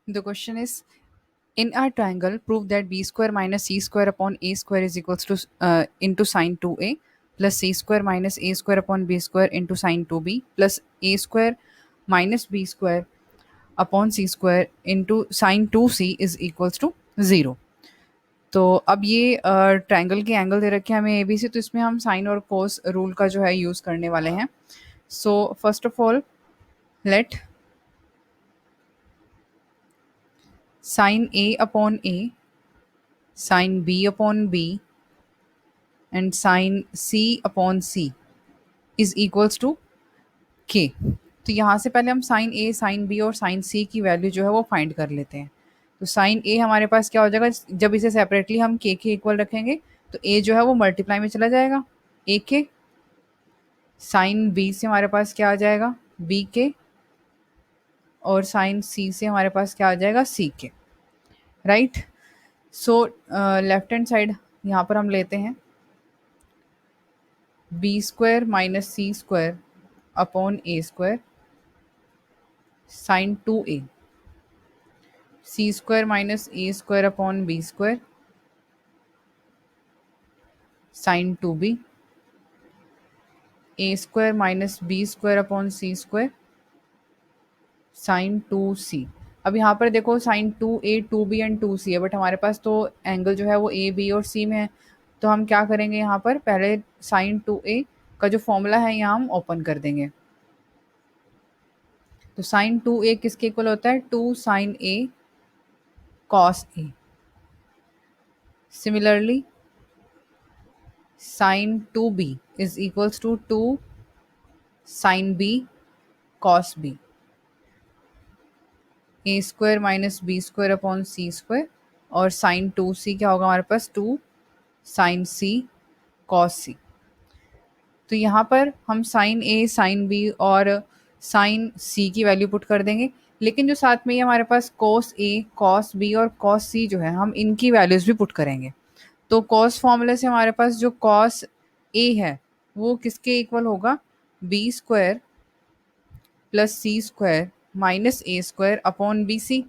The question is, in a triangle, prove that b square minus c square upon a square is equals to into sine 2a plus c square minus a square upon b square into sine 2b plus a square minus b square upon C square into sine 2c is equals to 0। तो अब ये triangle के angle दे रखे हैं हमें ए B सी, तो इसमें हम साइन और कोस रूल का जो है यूज़ करने वाले हैं। So first of all let sine A upon A, sine B upon B and sine C upon C is equals to K. तो यहाँ से पहले हम साइन ए, साइन बी और साइन सी की वैल्यू जो है वो फाइंड कर लेते हैं। तो साइन ए हमारे पास क्या हो जाएगा, जब इसे सेपरेटली हम के इक्वल रखेंगे तो ए जो है वो मल्टीप्लाई में चला जाएगा ए के। साइन बी से हमारे पास क्या आ जाएगा बी के, और साइन सी से हमारे पास क्या आ जाएगा सी के, right. So left hand side यहाँ पर हम लेते हैं B square minus C square upon A square sine 2a, C square minus A square upon B square sine 2b, A square minus B square upon C square sine 2c। अब यहाँ पर देखो sign 2a 2b and 2c है, but हमारे पास तो angle जो है वो ए बी और सी में है। तो हम क्या करेंगे, यहाँ पर पहले साइन 2a का जो फॉर्मूला है यहाँ हम ओपन कर देंगे। तो साइन 2a किसके इक्वल होता है, 2 sine a cos a। Similarly sine 2b is equals to 2 sine b cos b, A square minus B square upon C square, और साइन 2c क्या होगा हमारे पास 2 साइन c कॉस c। तो यहाँ पर हम साइन ए, साइन बी और साइन सी की वैल्यू पुट कर देंगे, लेकिन जो साथ में ये हमारे पास कॉस ए, कॉस बी और कॉस सी जो है हम इनकी वैल्यूज़ भी पुट करेंगे। तो कॉस फॉर्मूले से हमारे पास जो कॉस ए है वो किसके इक्वल होगा, B square plus C square minus A square upon B C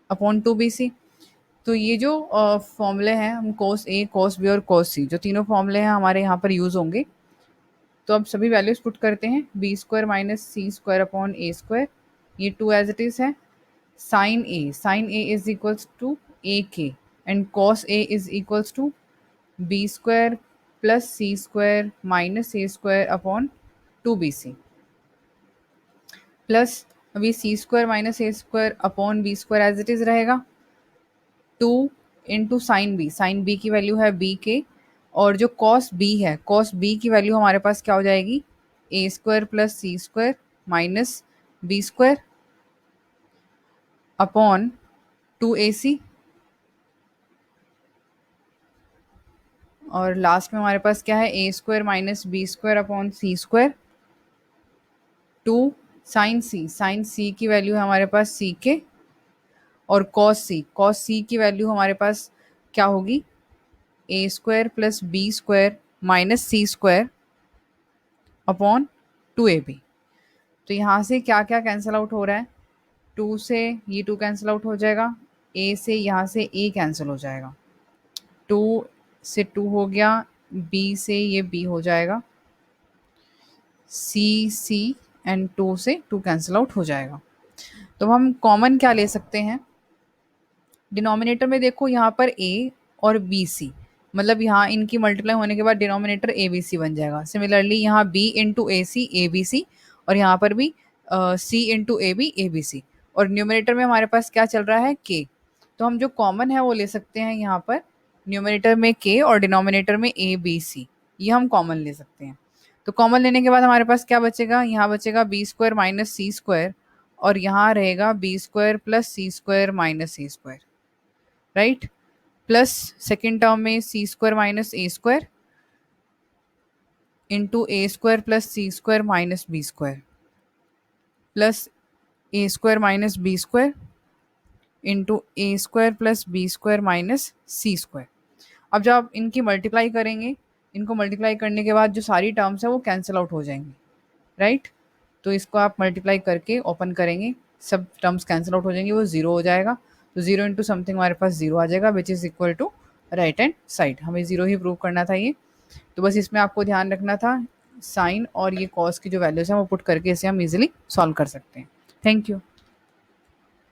upon 2bc। तो ये जो फॉर्मूले हैं, हम कॉस ए, कॉस बी और कॉस सी, जो तीनों फॉर्मूले हैं हमारे यहाँ पर यूज़ होंगे। तो अब सभी वैल्यूज पुट करते हैं, B square minus C square upon A square, ये 2 एज इट इज़ है। Sine A is equals to A K and cos A is equals to B square plus C square minus A square upon 2bc plus अभी C square minus A square upon B square as it is रहेगा, 2 into sine B की value है B K, और जो cos B है, cos B की value हमारे पास क्या हो जाएगी, A square plus C square minus B square upon 2ac, और लास्ट में हमारे पास क्या है, A square minus B square upon C square 2 sine C की वैल्यू है हमारे पास सी के, और कॉस सी की वैल्यू हमारे पास क्या होगी, A square plus B square minus C square upon 2ab। तो यहाँ से क्या क्या कैंसिल आउट हो रहा है, 2 से ये 2 कैंसिल आउट हो जाएगा, ए से यहाँ से ए कैंसिल हो जाएगा, 2 से 2 हो गया, बी से ये बी हो जाएगा, सी एंड 2 से 2 कैंसिल आउट हो जाएगा। तो हम कॉमन क्या ले सकते हैं, डिनोमिनेटर में देखो यहाँ पर ए और बी सी, मतलब यहाँ इनकी मल्टीप्लाई होने के बाद डिनोमिनेटर ए बी सी बन जाएगा। सिमिलरली यहाँ B into A B C, और यहाँ पर भी सी इंटू ए बी सी, और न्यूमिनेटर में हमारे पास क्या चल रहा है के। तो हम जो कॉमन है वो ले सकते हैं यहाँ पर, न्यूमिनेटर में के और डिनोमिनेटर में ए बी सी, ये हम कॉमन ले सकते हैं। तो कॉमन लेने के बाद हमारे पास क्या बचेगा, यहाँ बचेगा B square minus C square, और यहाँ रहेगा B square plus C square minus C square, right. Plus second term में C square minus A square into A square plus C square minus B square plus A square minus B square into A square plus B square minus C square. अब जब आप इनकी multiply करेंगे, इनको multiply करने के बाद जो सारी टर्म्स है वो कैंसिल आउट हो जाएंगी, राइट। तो इसको आप मल्टीप्लाई करके ओपन करेंगे, सब टर्म्स कैंसिल आउट हो जाएंगी, वो जीरो हो जाएगा। तो जीरो इंटू समथिंग हमारे पास जीरो आ जाएगा which is equal to right hand side. हमें जीरो ही प्रूव करना था ये। तो बस इसमें आपको ध्यान रखना था साइन और ये कॉस की जो वैल्यूज हैं वो पुट करके इसे हम इजीली सॉल्व कर सकते हैं। Thank you.